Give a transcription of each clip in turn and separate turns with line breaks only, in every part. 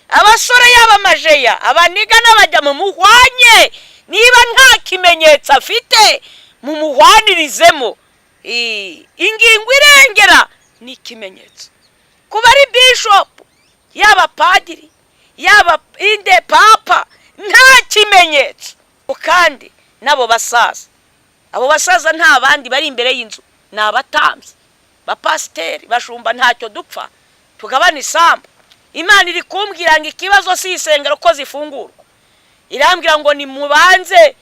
abasore y'abamajeya abaniga n'abajya mu muhwanye, niba nta kimenyetso afite mu muhwanirizemo. Ingingo irengera ni ikimenyetso. Kuba ari bishop, yaba padiri, yaba inde papa, nta kimenyetso. Kandi nabo basaza, abo basaza nta bandi bari imbere y'inzu, ni abatambyi, bapasiteri, bashumba, ntacyo dupfa tugabana isambu. Imana iri kumbwira ngo ikibazo si isengero ko zifungurwa, irambwira ngo ni mubanze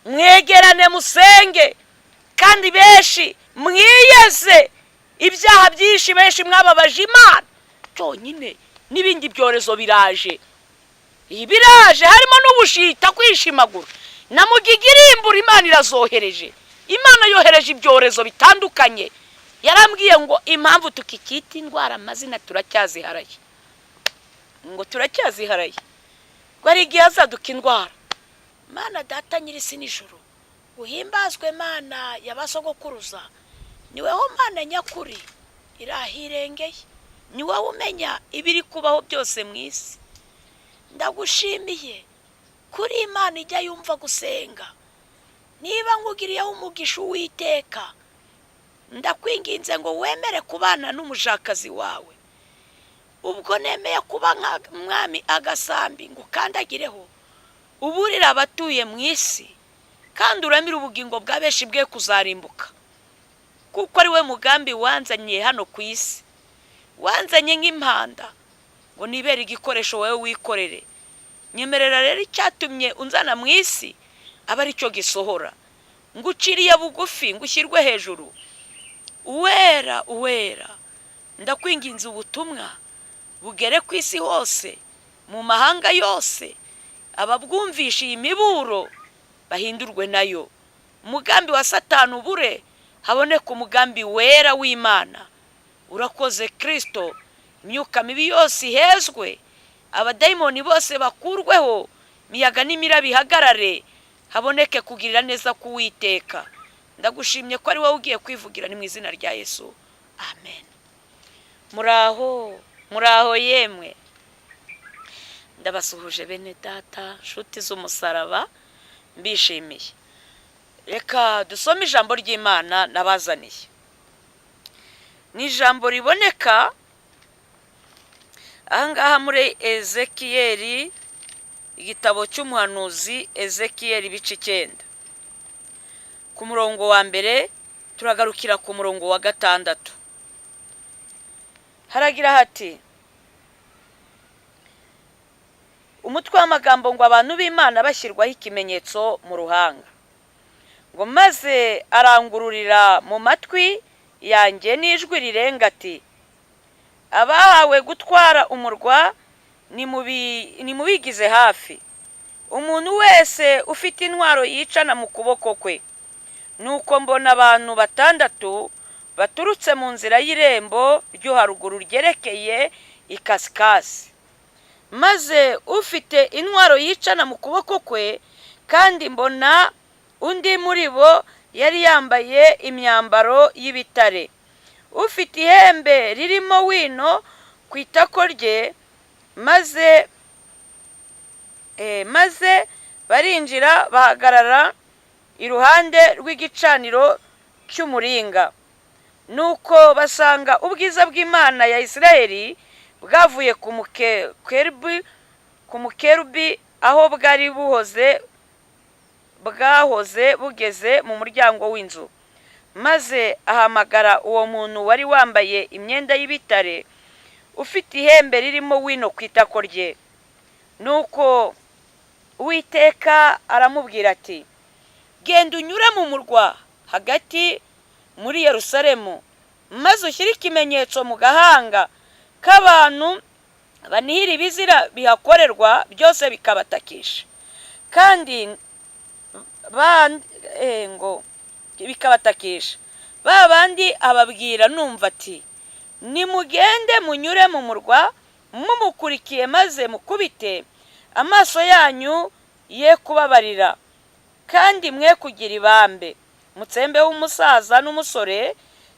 mwegerane musenge, kandi benshi mwiyeze ibyaha byinshi, benshi mwababaje Imana cyonyine. N'ibindi byorezo biraje, biraje harimo n'ubushita, kwishimagura na mugigirimbura. Imana irazohereje, Imana yohereje ibyorezo bitandukanye. Yarambwiye ngo impamvu tukikita indwara amazina turacyaziharaye, ngo turacyaziharaye, ngo ari igihe azaduka indwara. Mana data nyir'isi n'ijuru, uhimbazwe Mana y'abasogokuruza, ni wowe Mana nyakuri irahirengeye, ni wowe umenya ibiri kubaho byose mu isi. Ndagushimiye kuri Imana ijya yumva gusenga. Niba ngugiriyeho umugisha Uwiteka, ndakwinginze ngo wemere kubana n'umujakazi wawe. Ubwo nemeye kuba mwami agasambi ngo kandagireho, uburira abatuye mu isi, kandi uramira ubugingo bwa benshi bwe kuzarimbuka, kuko ari we mugambi wanzanye hano ku isi. Wanzanye nk'impanda ngo nibere igikoresho wowe wikorere. Nyemerera rero icyatumye unzana mu isi aba ari cyo gisohora. Nguciriye bugufi, ngushyirwe hejuru. Uwera uwera, ndakwinginze ubutumwa bugere ku isi hose, mu mahanga yose. Ababwumvisha iyi miburo bahindurwe nayo. Umugambi wa Satani ubure, haboneka umugambi wera w'Imana. Urakoze Kristo, imyuka mibi yose ihezwe, abadayimoni bose bakurweho, miyaga n'imira bihagarare, haboneke kugirira neza k'Uwiteka. Ndagushimye ko ari wowe ugiye kwivugira, ni mu izina rya Yesu, amen. Muraho yemwe, ndabasuhuje bene data, nshuti z'umusaraba, mbishimiye. Reka dusome ijambo ry'Imana nabazaniye. Ni ijambo riboneka ahangaha muri Ezekiyeli, igitabo cy'umuhanuzi Ezekiyeli ibice 9. Ku murongo wa mbere turagarukira ku murongo wa 6. Haragira hati, umutwe w'amagambo ngo abantu b'Imana bashyirwaho ikimenyetso mu ruhanga. Ngo maze arangururira mu matwi yanjye n'ijwi rirenga ati, abahawe gutwara umurwa nimubigize hafi, umuntu wese ufite intwaro yicana mu kuboko kwe. Nuko mbona abantu 6 baturutse mu nzira y'irembo ryo haruguru ryerekeye ikasikasi. Maze ufite intwaro yicana mu kuboko kwe, kandi mbona undi muri bo yari yambaye imyambaro y'ibitare, ufite ihembe ririmo wino ku itako rye. Maze barinjira bahagarara iruhande rw'igicaniro cy'umuringa. Nuko basanga ubwiza bw'Imana ya Isiraheli bwavuye ku mukerubi aho bwahoze bugeze mu muryango w'inzu. Maze ahamagara uwo muntu wari wambaye imyenda y'ibitare, ufite ihembe ririmo wino ku itako rye. Nuko Uwiteka aramubwira ati, genda unyure mu murwa hagati muri Yerusalemu, maze ushyire ikimenyetso mu gahanga k'abantu banihira ibizira bihakorerwa byose bikabatakisha. Kandi bikabatakisha. Ba bandi ababwira numva ati, nimugende munyure mu murwa mumukurikiye, maze mukubite amaso yanyu ye kubabarira, kandi mwe kugira ibambe. Mutsembe w'umusaza n'umusore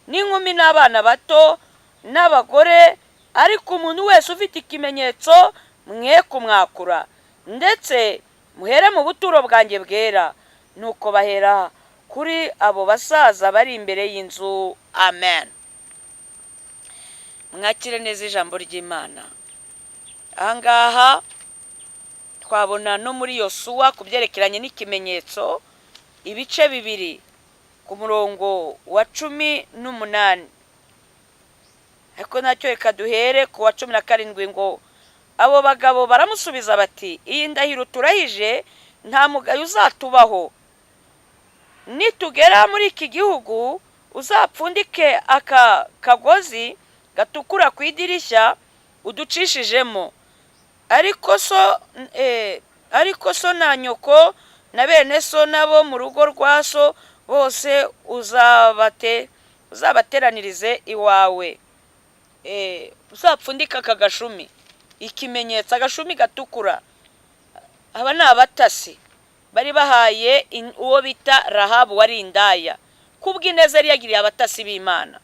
n'inkumi n'abana bato n'abagore, ariko umuntu wese ufite ikimenyetso mwe kumwakura, ndetse muhere mu buturo bwanjye bwera. Nuko bahera kuri abo basaza bari imbere y'inzu. Amen. Mwakire neza ijambo ry'Imana. Ahangaha twabona no muri Yosuwa ku byerekeranye n'ikimenyetso, ibice bibiri ku murongo wa 18. Ariko nacyo reka duhere ku wa 17 ngo abo bagabo baramusubiza bati, iyi ndahiro turahije nta mugayo uzatubaho. Nitugera muri iki gihugu uzapfundike aka kagozi gatukura ku idirishya uducishijemo. Ariko so na nyoko na bene so nabo mu rugo rwa so bose uzabateranirize iwawe. Uzapfundika aka gashumi, ikimenyetso, agashumi gatukura. Aba ni abatasi bari bahaye uwo bita Rahabu wari indaya, kubw'ineza yari yagiriye abatasi b'Imana.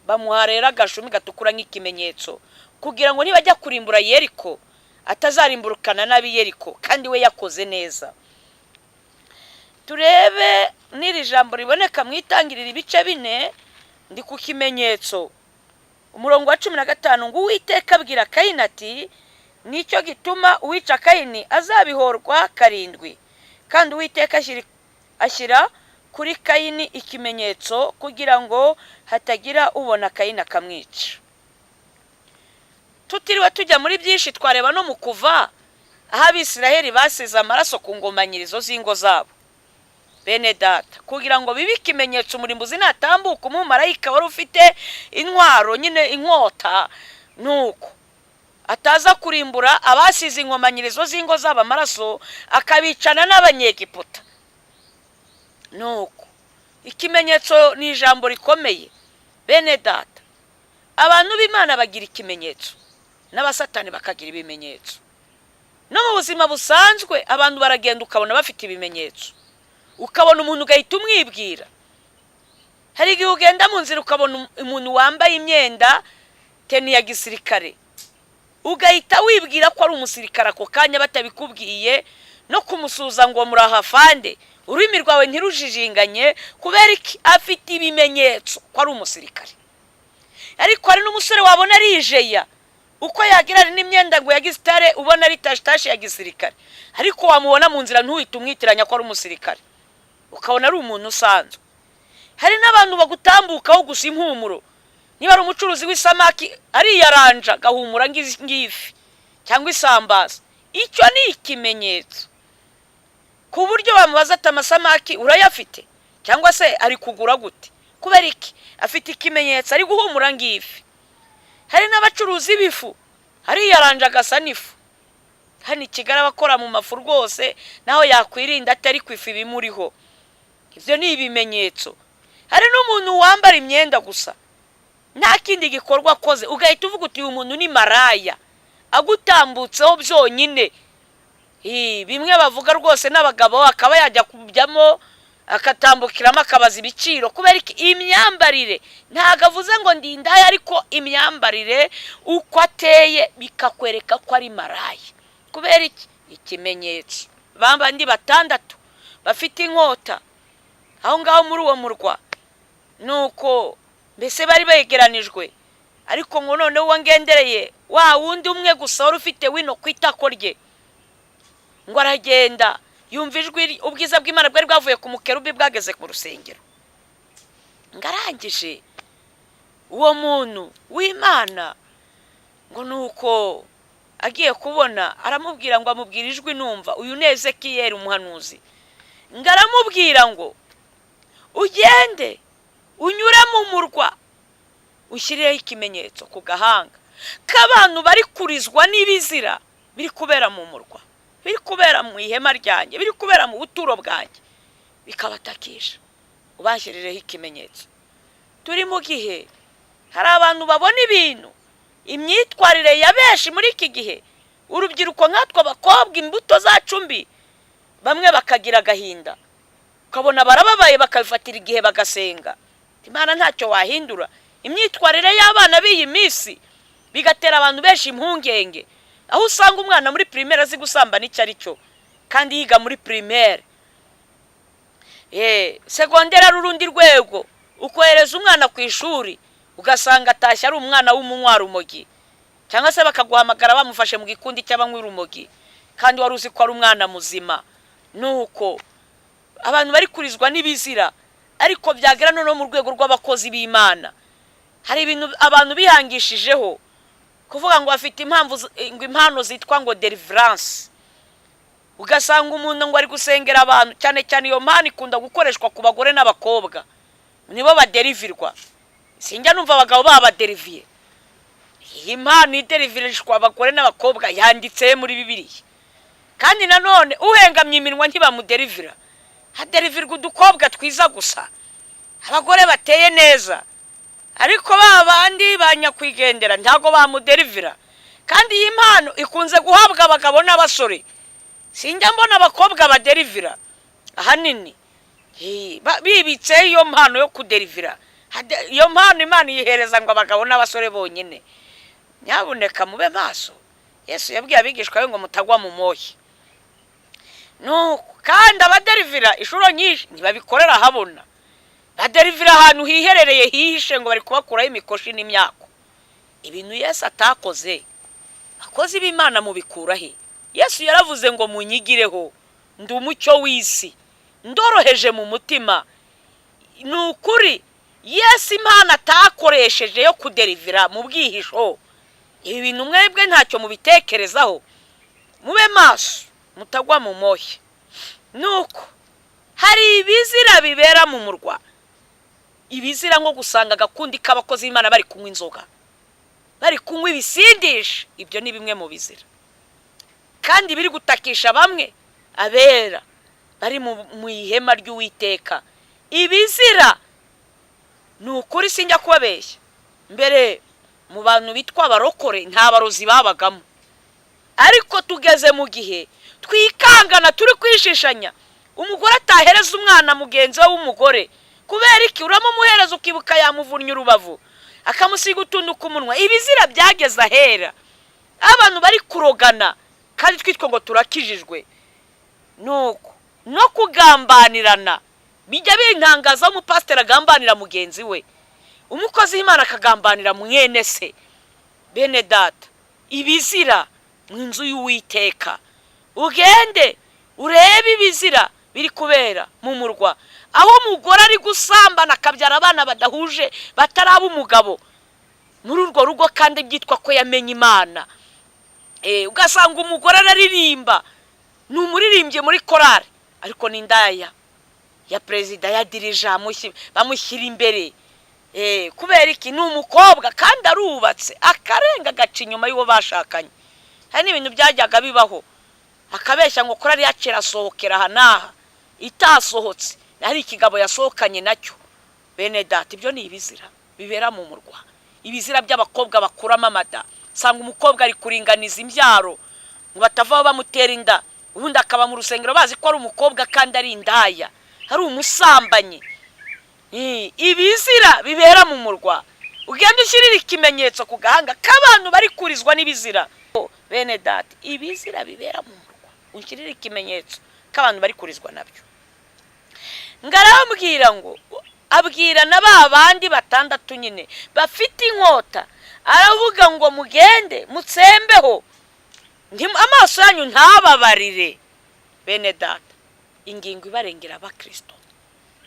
Bamuha rero agashumi gatukura nk'ikimenyetso, kugira ngo nibajya kurimbura Yeriko atazarimburukana n'abi Yeriko, kandi we yakoze neza. Turebe n'iri jambo riboneka mu Itangiriro ibice 4, ndi ku kimenyetso. Umurongo wa 15 ngo Uwiteka abwira Kayini ati, nicyo gituma uwica Kayini azabihorwa 7. Kandi Uwiteka ashyira kuri Kayini ikimenyetso kugira ngo hatagira ubona Kayini akamwica. Tutiriwe tujya muri byinshi, twareba no mu Kuva aho Abisiraheli basize amaraso ku ngomanyirizo z'ingo zabo. Bene data, kugira ngo bibe ikimenyetso umurimbuzi natambuka umumarayika wari ufite intwaro, nyine inkota, nuko ataza kurimbura abasize ingomanyirizo z'ingo zabo amaraso akabicana n'Abanyegiputa. Nuko ikimenyetso ni ijambo rikomeye. Bene data, abantu b'Imana bagira ikimenyetso, n'abasatani bakagira ibimenyetso. No mu buzima busanzwe abantu baragenda ukabona bafite ibimenyetso, ukabona umuntu ugahita umwibwira. Hari igihe ugenda mu nzira ukabona umuntu wambaye imyenda teni ya gisirikare, ugahita wibwira ko ari umusirikare ako kanya batabikubwiye, no kumusuza ngo murahafande, ururimi rwawe ntirujijinganye kubera iki afite ibimenyetso ko ari umusirikare. Ariko hari n'umusore wabona ari ijeya, uko yagira n'imyenda ngo ya gisitare ubona ari tashi ya gisirikare, ariko wamubona mu nzira ntuhite umwitiranya ko ari umusirikare, ukabona ari umuntu usanzwe. Hari n'abantu bagutambukaho gusa impumuro. Niba ari umucuruzi w'isamaki ariyaranja gahumura ngifi cyangwa isambaza, icyo ni ikimenyetso, ku buryo bamubaza ati amasamaki urayafite cyangwa se ari kugura gute? Kubera iki? Afite ikimenyetso, ari guhumura ngifi. Hari n'abacuruzi b'ifu ariyaranja agasa n'ifu. Hani Kigali abakora mu mafu rwose naho yakwirinda atari kwifu ibimuriho. Ibyo ni ibimenyetso. Hari n'umuntu wambara imyenda gusa, nta kindi gikorwa akoze, ugahita uvuga uti uyu muntu ni maraya, agutambutseho byonyine. Bimwe bavuga rwose n'abagabo akaba yajya kubyamo akatambukiramo akabaza ibiciro, kubera iki? Imyambarire. Ntago avuze ngo ndi indaya, ariko imyambarire uko ateye bikakwereka ko ari maraya. Kubera iki? Ikimenyetso. Bambandi 6 bafite inkota aho ngaho muri uwo murwa, nuko mbese bari begeranijwe. Ariko ngo none wangendereye wa wundi umwe gusa wari ufite wino kwitako rye, ngo aragenda yumva ijwi, ubwiza bw'Imana bwari bwavuye ku mukerubi bwageze ku rusengero. Ngarangije uwo muntu w'Imana ngo nuko agiye kubona aramubwira ngo amubwira ijwi numva, uyu ni Ezekiyeli umuhanuzi. Ngaramubwira ngo ugende unyure mu murwa ushyireho ikimenyetso ku gahanga k'abantu bari kurizwa n'ibizira biri kubera mu murwa, biri kubera mu ihema ryanjye, biri kubera mu buturo bwanjye, bikabatakisha. Ubashyireho ikimenyetso. Turi mu gihe hari abantu babona ibintu, imyitwarire ya benshi muri iki gihe, urubyiruko nkatwe abakobwa, imbuto zacu mbi, bamwe bakagira agahinda, ukabona barababaye bakabifatira igihe bagasenga. Imana ntacyo wahindura. Imyitwarire y'abana b'iyi minsi bigatera abantu benshi impungenge, aho usanga umwana muri primaire azi gusambana icyo ari cyo kandi yiga muri primaire. Secondaire ari urundi rwego, ukohereza umwana ku ishuri ugasanga atashye ari umwana w'umunywa rumogi, cyangwa se bakaguhamagara bamufashe mu gikundi cy'abanywa rumogi kandi wari uzi ko ari umwana muzima. Nuko abantu bari kurizwa n'ibizira, ariko byagera no mu rwego rw'abakozi b'Imana. Hari ibintu abantu bihangishijeho kuvuga ngo bafite impano zitwa ngo deliverance. Ugasanga umuntu ngo ari gusengera abantu, cyane cyane iyo mpano ikunda gukoreshwa ku bagore n'abakobwa, nibo baderivirwa. Sinjya numva abagabo babaderiviye. Iyi mpano iderivirishwa abagore n'abakobwa yanditse muri Bibiliya. Kandi nanone uhengamye iminwa ntibamuderivira, haderivirwa udukobwa twiza gusa, abagore bateye neza, ariko babandi banyakwigendera ntago bamuderivira. Kandi iyi mpano ikunze guhabwa abagabo n'abasore, sinjya mbona abakobwa baderivira ahanini bibitse iyo mpano yo kuderivira. Iyo mpano Imana yihereza ngo abagabo n'abasore bonyine. Nyabuneka mube maso, Yesu yabwiye abigishwa be ngo mutagwa mu moyi. Kandi abaderivira inshuro nyinshi ntibabikorera habona, baderivira ahantu hiherereye hihishe ngo bari kubakuraho imikoshi n'imyako. Ibintu Yesu atakoze, akozi b'Imana mubikura he? Yesu yaravuze ngo munyigireho, ndi umucyo w'isi, ndoroheje mu mutima. Nukuri Yesu Imana atakoresheje yo kuderivira mu bwihisho. Ibi bintu mwebwe ntacyo mubitekerezaho, mube maso mutagwa mu moyi. Nuko hari ibizira bibera mu murwa, ibizira nko gusanga agakundi k'abakozi b'Imana bari kunywa inzoga, bari kunywa ibisindisha. Ibyo ni bimwe mu bizira kandi biri gutakisha bamwe abera bari mu ihema ry'Uwiteka. Ibizira nukuri sinjya kubabeshya, mbere mu bantu bitwa abarokore nta barozi babagamo, ariko tugeze mu gihe twikangana turi kwishishanya. Umugore atahereza umwana mugenzi we w'umugore kubera iki? Uramumuhereza ukibuka yamuvunnye urubavu akamusiga utuntu ku munwa. Ibizira byageza hera, abantu bari kurogana kandi twitwa ngo turakijijwe. Nuko no kugambanirana bijya bintangaza, umupasiteri agambanira mugenzi we, umukozi w'Imana akagambanira mwene se. Bene data, ibizira mu nzu y'Uwiteka, ugende urebe ibizira biri kubera mu murwa, aho umugore ari gusambana akabyara abana badahuje bataraba umugabo muri urwo rugo kandi byitwa ko yamenye Imana. Ugasanga umugore araririmba, ni umuririmbye muri korari, ariko ni indaya ya perezida ya dirija bamushyira imbere. Kubera iki? Ni umukobwa kandi arubatse, akarenga gaca inyuma y'uwo bashakanye. Hari n'ibintu byajyaga bibaho, akabeshya ngo korari yacera asohokera aha n'aha, itasohotse hari ikigabo yasohokanye nacyo. Bene data, ibyo ni ibizira bibera mu murwa, ibizira by'abakobwa bakuramo amada. Sanga umukobwa ari kuringaniza imbyaro ngo batavaho bamutera inda, ubundi akaba mu rusengero bazi ko ari umukobwa kandi ari indaya, hari umusambanyi. Ibizira bibera mu murwa, ugenda ushyirira ikimenyetso ku gahanga k'abantu bari kurizwa n'ibizira. Bene data, ibizira bibera mu murwa, unshyirira ikimenyetso k'abantu bari kurizwa nabyo. Ngarambwira ngo abwira na babandi batandatu nyine bafite inkota, aravuga ngo mugende mutsembeho amaso yanyu ntababarire. Bene data, ingingo ibarengera abakristo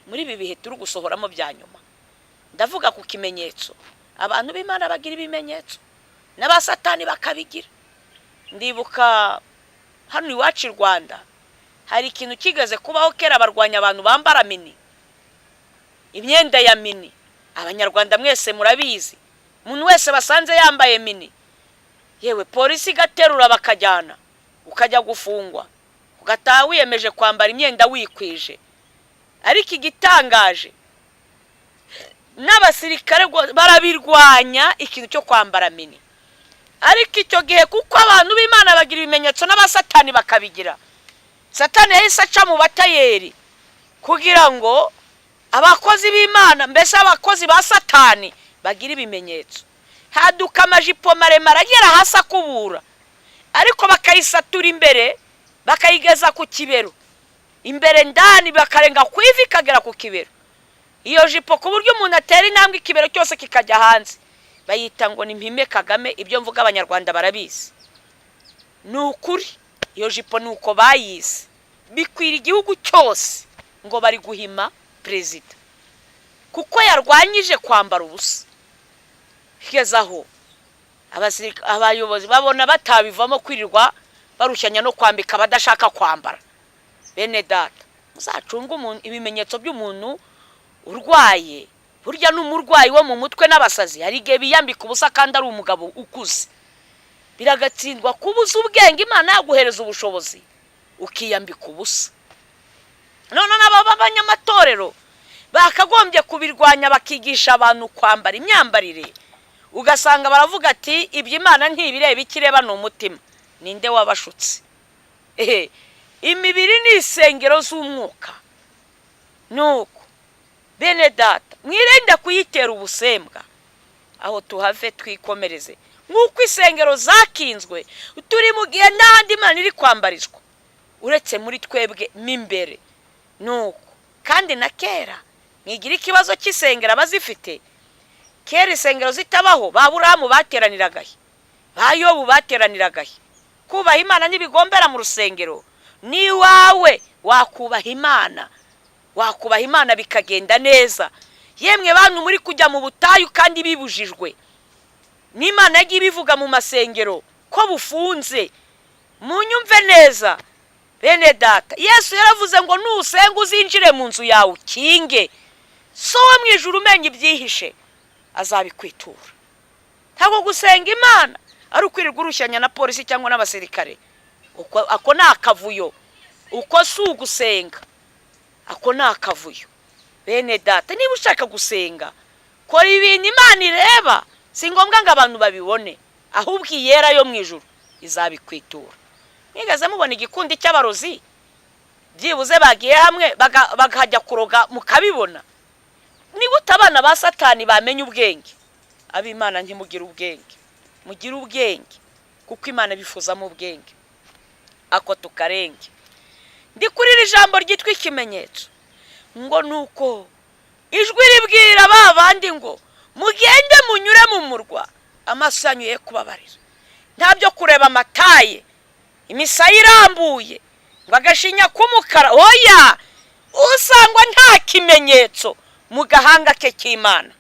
muri ibi bihe turi gusohoramo bya nyuma. Ndavuga ku kimenyetso, abantu b'Imana bagira ibimenyetso n'abasatani bakabigira. Ndibuka hano iwacu i Rwanda hari ikintu kigeze kubaho kera, barwanya abantu bambara mini, imyenda ya mini. Abanyarwanda mwese murabizi, umuntu wese basanze yambaye mini, yewe polisi igaterura bakajyana, ukajya gufungwa, ugataha wiyemeje kwambara imyenda wikwije. Ariko igitangaje, n'abasirikare barabirwanya ikintu cyo kwambara mini. Ariko icyo gihe kuko abantu b'Imana bagira ibimenyetso n'abasatani bakabigira, Satani yahise aca mu batayeri kugira ngo abakozi b'Imana, mbese abakozi ba Satani bagira ibimenyetso. Haduka amajipo maremare agera hasi akubura, ariko bakayisatura imbere bakayigeza ku kibero, imbere ndani bakarenga ku ivi kagera ku kibero. Iyo jipo ku buryo umuntu atera intambwe ikibero cyose kikajya hanze, bayita ngo ni Mpime Kagame. Ibyo mvuga abanyarwanda barabizi, ni ukuri. Iyo jipo ni uko bayize, bikwira igihugu cyose ngo bari guhima perezida kuko yarwanyije kwambara ubusa. Higezaho abayobozi babona batabivamo kwirirwa barushyanya no kwambika badashaka kwambara. Bene data, muzacunga umuntu ibimenyetso by'umuntu urwaye. Burya n'umurwayi wo mu mutwe n'abasazi hari igihe biyambika ubusa kandi ari umugabo ukuze. Biragatsindwa kubuza ubwenge, Imana yaguhereza ubushobozi ukiyambika ubusa. None n'abanyamatorero bakagombye kubirwanya bakigisha abantu kwambara imyambarire. Ugasanga baravuga ati ibyo Imana ntibireba, ikireba ni umutima. Ninde wabashutse? Imibiri ni isengero z'umwuka. Nuko bene data, mwirinde kuyitera ubusembwa, aho tuhave twikomereze. Nk'uko isengero zakinzwe, turi mu gihe n'ahandi Imana iri kwambarizwa uretse muri twebwe mimbere. Nuko kandi na kera mwigira ikibazo cy'isengero abazifite. Kera isengero zitabaho, ba Aburahamu bateraniragahe, ba Yobu bateraniragahe. Kubaha Imana n'ibigombera mu rusengero. Ni wawe wakubaha Imana, wakubaha Imana bikagenda neza. Yemwe bantu muri kujya mu butayu kandi bibujijwe, n'Imana yagiye ibivuga mu masengero ko bufunze. Munyumve neza bene data, Yesu yaravuze ngo nusenga uzinjire mu nzu yawe ukinge, so wo mu ijuru umenya ibyihishe azabikwitura. Ntabwo gusenga Imana ari ukwirirwa urushyanya na polisi cyangwa n'abasirikare. Ako ni akavuyo. Uko si ugusenga, ako ni akavuyo. Bene data, niba ushaka gusenga, kora ibintu Imana ireba. Si ngombwa ngo abantu babibone, ahubwo iyera yo mu ijuru izabikwitura. Nigeze mubona igikundi cy'abarozi byibuze bagiye hamwe bakajya kuroga mukabibona? Ni gute abana ba Satani bamenye ubwenge? Ab'Imana ntimugire ubwenge, mugire ubwenge kuko Imana bifuzamo ubwenge. Ako tukarenge. Ndi kuri iri jambo ryitwa ikimenyetso ngo nuko ijwi ribwira babandi ngo mugende munyure mu murwa, amaso yanyu ye kubabarira. Ntabyo kureba amataye, imisaya irambuye, ngo agashinya k'umukara. Oya, usangwa nta kimenyetso mu gahanga ke k'Imana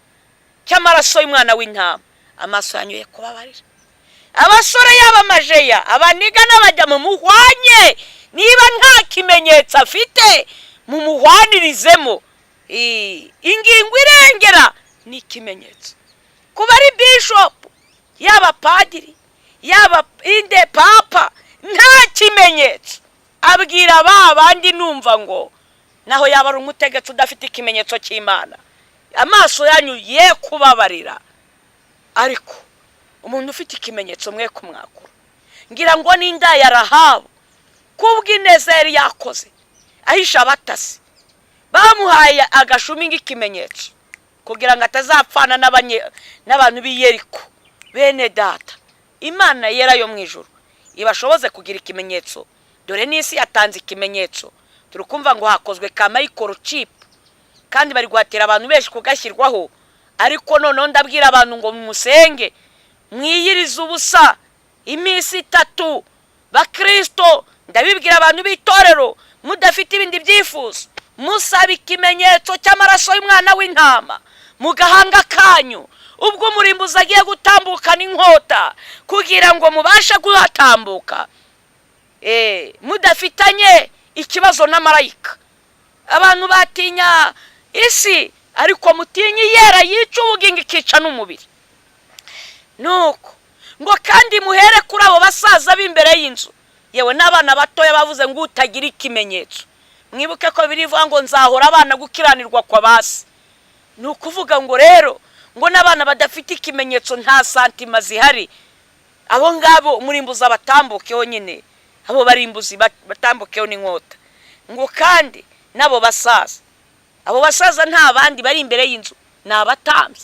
cy'amaraso y'umwana w'intama, amaso yanyu ye kubabarira. Abasore y'abamajeya, abaniga n'abajya mu muhwanye, niba nta kimenyetso afite mu muhwanirizemo. Ingingo irengera ni ikimenyetso. Kuba ari bishop, yaba padiri, yaba inde papa, nta kimenyetso. Abwira babandi numva ngo naho yaba ari umutegetsi udafite ikimenyetso cy'Imana, amaso yanyu ye kubabarira. Ariko umuntu ufite ikimenyetso mwe kumwakura. Ngira ngo n'inda ya Rahabu kubw'ineza yari yakoze ahisha abatasi, bamuhaye agashumi ng'ikimenyetso kugira ngo atazapfana n'abantu b'i Yeriko. Bene data, Imana yera yo mu ijuru ibashoboze kugira ikimenyetso. Dore n'isi yatanze ikimenyetso. Turukumva ngo hakozwe ka microchip kandi bari guhatira abantu benshi kugashyirwaho. Ariko none ndabwira abantu ngo musenge, mwiyirize ubusa iminsi 3. Bakristo ndabibwira abantu b'itorero mudafite ibindi byifuzo, musaba ikimenyetso cy'amaraso y'umwana w'intama mu gahanga kanyu, ubwo umurimbuzi agiye gutambukana inkota kugira ngo mubashe guhatambuka. Mudafitanye ikibazo na marayika. Abantu batinya isi, ariko mutinyi yera yica ubugingo ikica n'umubiri. Nuko ngo kandi muhere kuri abo basaza b'imbere y'inzu, yewe n'abana batoya bavuze ngo utagira ikimenyetso. Mwibuke ko birivuga ngo nzahora abana gukiranirwa kwa basi. Nukuvuga ngo rero ngo n'abana badafite ikimenyetso nta santima zihari, abo ngabo umurimbuzi abatambukeho nyine, abo barimbuzi batambukeho n'inkota. Ngo kandi nabo basaza, abo basaza nta bandi bari imbere y'inzu, ni abatambyi,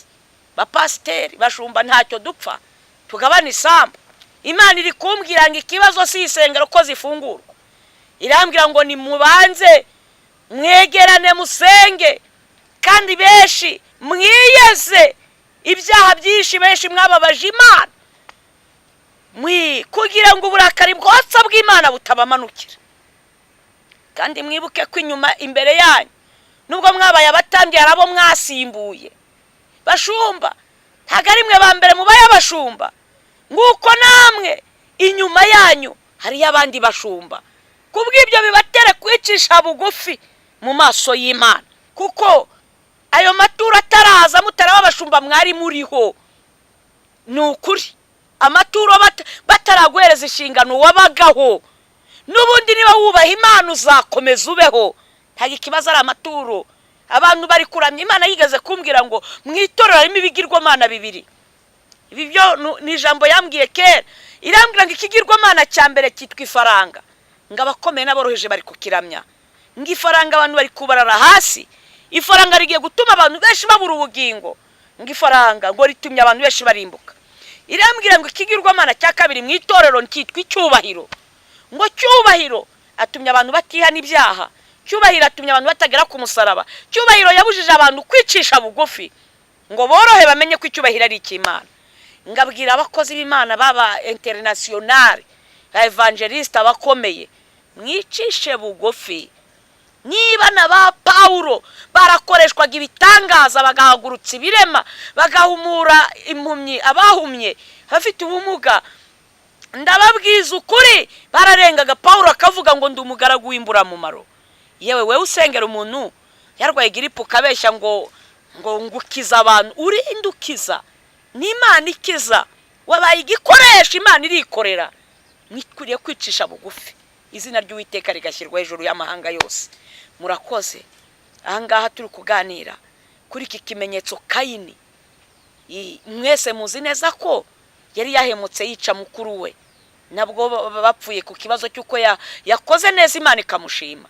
bapasiteri, bashumba, ntacyo dupfa tugabana isambu. Imana iri kumbwira ngo ikibazo si isengero ko zifungurwa, irambwira ngo ni mubanze mwegerane musenge, kandi benshi mwiyeze ibyaha byinshi, benshi mwababaje Imana kugira ngo uburakari bwotsa bw'Imana butabamanukira. Kandi mwibuke ko inyuma imbere yanyu nubwo mwabaye abatambyi hari abo mwasimbuye bashumba, ntabwo ari mwe ba mbere mubaye abashumba, nguko namwe inyuma yanyu hari abandi bashumba. Kubw'ibyo bibatere kwicisha bugufi mu maso y'Imana, kuko ayo maturo ataraza mutaraba abashumba mwari muriho. Ni ukuri amaturo bataraguhereza inshingano wabagaho, n'ubundi niba wubaha Imana uzakomeza ubeho. Nta kibazo ari amaturo. Abantu bari kuramya Imana yigeze kumbwira ngo mwitorero harimo ibigirwamana bibiri. Ibi byo ni ijambo yambwiye kera, irambwira ngo ikigirwamana cya mbere cyitwa ifaranga, ngo abakomeye n'aboroheje bari kukiramya. Ngo ifaranga abantu bari kubarara hasi, ifaranga rigiye gutuma abantu benshi babura ubugingo, ngo ifaranga ngo ritumye abantu benshi barimbuka. Irambwira ngo ikigirwamana cya kabiri mu itorero cyitwa icyubahiro, ngo cyubahiro atumye abantu batihana ibyaha, cyubahiro atumye abantu batagera ku musaraba, cyubahiro yabujije abantu kwicisha bugufi ngo borohe bamenye ko icyubahiro ari icy'Imana. Ngabwira abakozi b'Imana baba international, evangeliste abakomeye, mwicishe bugufi. Niba na ba Paulo barakoreshwaga ibitangaza, bagahagurutsa ibirema, bagahumura impumyi, abahumye bafite ubumuga, ndababwiza ukuri bararengaga. Paulo akavuga ngo ndi umugaragu w'imburamumaro. Yewe wewe usengera umuntu yarwaye giripe ukabeshya ngo ngukiza abantu, uri indukiza n'Imana ikiza, wabaye igikoresha Imana irikorera. Mwikwiriye kwicisha bugufi, izina ry'Uwiteka rigashyirwa hejuru y'amahanga yose. Murakoze. Ahangaha turi kuganira kuri iki kimenyetso Kayini. Mwese muzi neza ko yari yahemutse yica mukuru we, nabwo bapfuye ku kibazo cy'uko yakoze neza Imana ikamushima.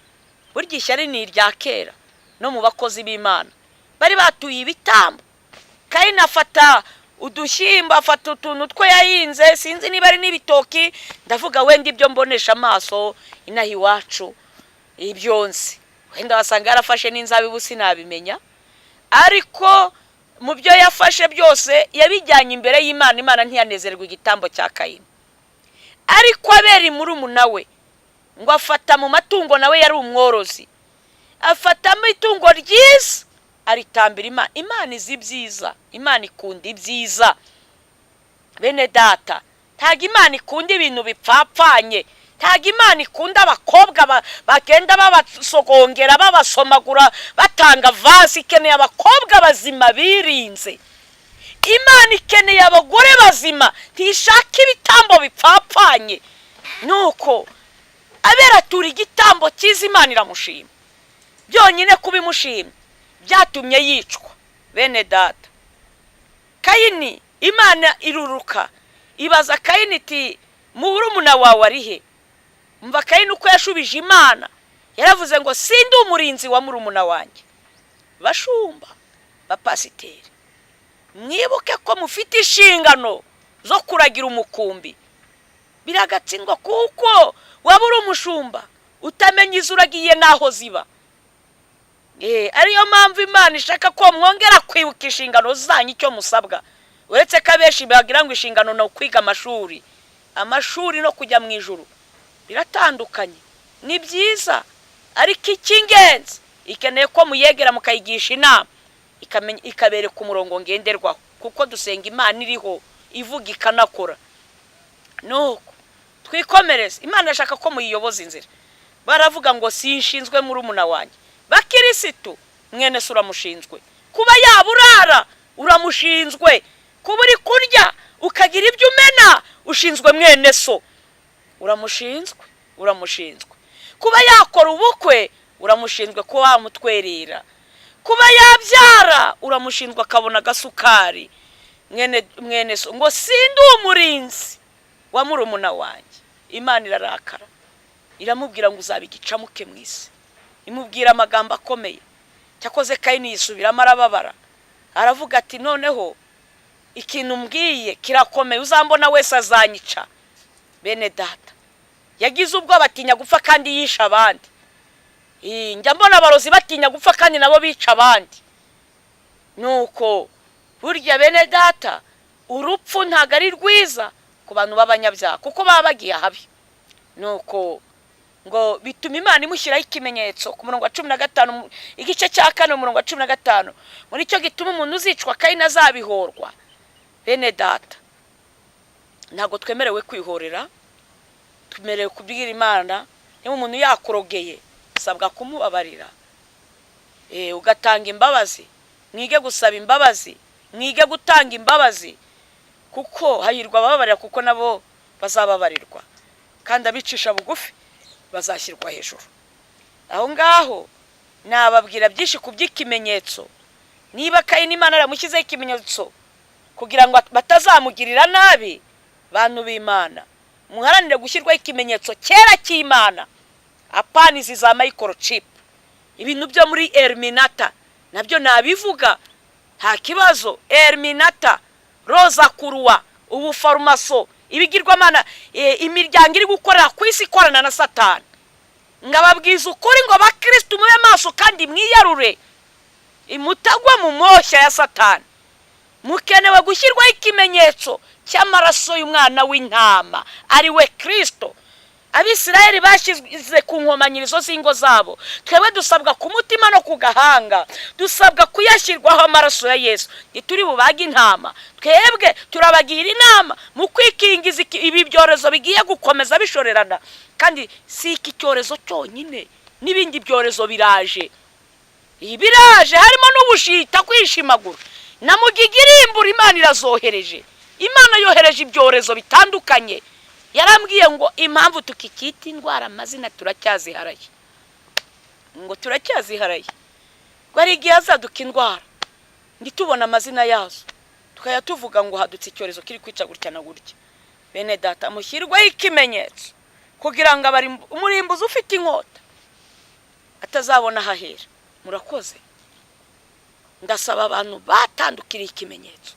Burya ishyari ni irya kera no mu bakozi b'Imana bari batuye ibitambo. Kayini afata udushyimbo, afata utuntu two yahinze, sinzi niba ari n'ibitoki, ndavuga wenda ibyo mbonesha amaso inaha iwacu ibyonzi, wenda wasanga yarafashe n'inzabibu sinabimenya, ariko mu byo yafashe byose yabijyanye imbere y'Imana. Imana ntiyanezerwa igitambo cya Kayini. Ariko Abeli murumuna we ngo afata mu matungo, nawe yari umworozi, afatamo itungo ryiza aritambira Imana. Imana izi byiza, Imana ikunda ibyiza. Bene data, ntago Imana ikunda ibintu bipfapfanye, ntago Imana ikunda abakobwa bagenda babasogongera babasomagura batanga vasi. Ikeneye abakobwa bazima birinze. Imana ikeneye abagore bazima, ntishaka ibitambo bipfapfanye. Nuko Abeli atura igitambo cyiza, Imana iramushima. Byonyine kubimushima byatumye yicwa. Bene data, Kayini Imana iruruka ibaza Kayini iti murumuna wawe ari he? Umva Kayini uko yashubije Imana, yaravuze ngo sindi umurinzi wa murumuna wanjye. Bashumba, bapasiteri, mwibuke ko mufite inshingano zo kuragira umukumbi. Biragatsindwa kuko wabura umushumba utamenya izo uragiye naho ziba. Ariyo mpamvu Imana ishaka ko mwongera kwibuka inshingano zanyu icyo musabwa. Uretse ko abenshi bagira ngo inshingano no kwiga amashuri no kujya mu ijuru biratandukanye, ni byiza, ariko icy'ingenzi ikeneye ko muyegera mukayigisha inama, ikabereka umurongo ngenderwaho, kuko dusenga Imana iriho ivuga ikanakora. Nuko twikomereze. Imana ashaka ko muyiyoboza inzira. Baravuga ngo sinshinzwe murumuna wanjye. Bakirisitu mwene se uramushinzwe. Kuba yaburara uramushinzwe. Kuba uri kurya ukagira ibyo umena ushinzwe mwene so, uramushinzwe. Kuba yakora ubukwe uramushinzwe, ko wamutwerera. Kuba yabyara uramushinzwe akabona agasukari. Mwene so ngo sindi umurinzi wa murumuna wanjye. Imana irarakara, iramubwira ngo uzabigicamuke mu isi. Imubwira amagambo akomeye. Cyakoze Kayini yisubiramo arababara, aravuga ati noneho ikintu mbwiye kirakomeye, uzambona wese azanyica. bene data yagize ubwoba atinya gupfa kandi yisha abandi. Njya mbona abarozi batinya gupfa kandi nabo bica abandi. Nuko burya bene data urupfu ntago ari rwiza ku bantu b'abanyabyaha kuko baba bagiye habi. Nuko ngo bituma Imana imushyiraho ikimenyetso ku murongo wa 15 igice cya 4 umurongo wa 15 muri cyo gituma umuntu uzicwa Kayini azabihorwa. Bene data ntago twemerewe kwihorera, twemerewe kubwira Imana. Niba umuntu yakurogeye usabwa kumubabarira, ugatanga imbabazi. Mwige gusaba imbabazi, mwige gutanga imbabazi, kuko hahirwa abababarira kuko nabo bazababarirwa, kandi abicisha bugufi bazashyirwa hejuru. Aho ngaho nababwira byinshi ku by'ikimenyetso. Niba Kayini Imana aramushyizeho ikimenyetso kugira ngo batazamugirira nabi, bantu b'Imana muharanire gushyirwaho ikimenyetso kera cy'Imana, apana izi za microchip, ibintu byo muri Illuminati nabyo nabivuga nta kibazo. Illuminati, Rosa Kurwa, ubu farmaso, ibigirwamana, imiryango iri gukorera ku isi ikorana na Satani. Ngababwiza ukuri ngo abakristo mube maso kandi mwiyarure, imutagwa mu moshya ya Satani. Mukenewe gushyirwaho ikimenyetso cy'amaraso y'umwana w'intama ari we Kristo. Abisirayeli bashize ku nkomanyirizo z'ingo zabo, twebwe dusabwa ku mutima no ku gahanga, dusabwa kuyashyirwaho amaraso ya Yesu. Ntituri bubaga intama, twebwe turabagira inama mu kwikingiza ibi byorezo bigiye gukomeza bishorerana. Kandi si iki cyorezo cyonyine, n'ibindi byorezo biraje. Ibiraje harimo n'ubushita, kwishimagura na mugigirimbura. Imana irazohereje, Imana yohereje ibyorezo bitandukanye. Yarambwiye ngo impamvu tukikita indwara amazina turacyaziharaye, ngo turacyaziharaye, ngo ari igihe hazaduka indwara ntitubona amazina yazo, tukaya tuvuga ngo hadutse icyorezo kiri kwica gutya na gutya. Bene data mushyirwaho ikimenyetso kugira ngo abari umurimbuzi ufite inkota atazabona hahera. Murakoze. Ndasaba abantu batandukiriye ikimenyetso,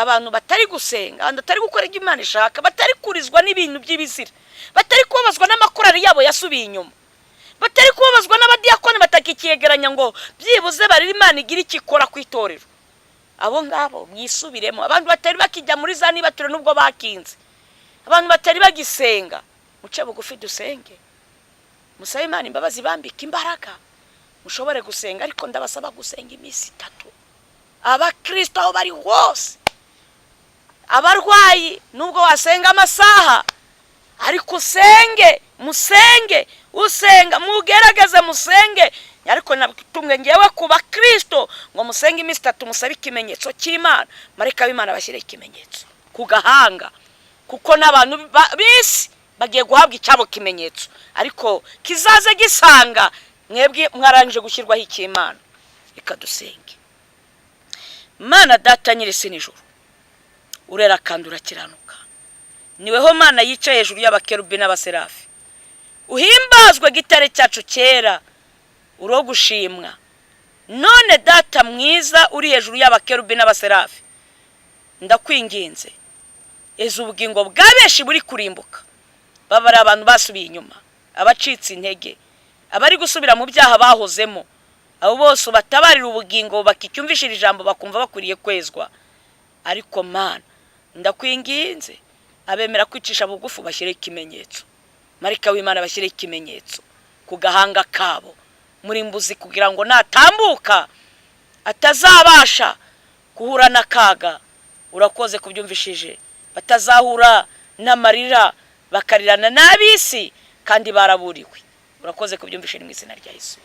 abantu batari gusenga, abantu batari gukora ibyo Imana ishaka, batari kurizwa n'ibintu by'ibizira, batari kubabazwa n'amakorari yabo yasubiye inyuma, batari kubabazwa n'abadiyakoni batakikiyegeranya ngo byibuze bari Imana igira ikikora ku itorero. Abo ngabo mwisubiremo. Abantu batari bakijya muri za nibature nubwo bakinze, abantu batari bagisenga, muce bugufi dusenge, musabe Imana imbabazi, bambika imbaraga mushobore gusenga. Ariko ndabasaba gusenga iminsi 3. Abakristo aho bari hose, abarwayi nubwo wasenga amasaha, ariko usenge, musenge, usenga mugerageze musenge. Ariko natumwe ngewe ku bakristo ngo musenge iminsi 3 musabe ikimenyetso cy'Imana. Mareka b'Imana bashyire ikimenyetso ku gahanga, kuko n'abantu bisi bagiye guhabwa icyabo kimenyetso, ariko kizaze gisanga mwebwe mwarangije gushyirwaho icy'Imana. Reka dusenge. Mana data nyirisi n'ijuru, urera kandi urakiranuka, niweho Mana yicaye hejuru y'abakerubi n'abaserafi. Uhimbazwe gitare cyacu cyera, uro gushimwa. None data mwiza uri hejuru y'abakerubi n'abaserafi, ndakwinginze eza ubugingo bwa benshi buri kurimbuka, babara abantu basubiye inyuma, abacitse intege, abari gusubira mu byaha bahozemo, abo bose batabarira ubugingo bakicyumvishira ijambo bakumva bakwiriye kwezwa. Ariko Mana ndakwinginze abemera kwicisha bugufu bashyire ikimenyetso. Marika w'Imana bashyire ikimenyetso ku gahanga kabo, murimbuzi, kugira ngo natambuka atazabasha guhura n'akaga. Urakoze kubyumvishije, batazahura n'amarira bakarirana n'abisi kandi baraburiwe. Urakoze kubyumvishije mu izina rya Yesu.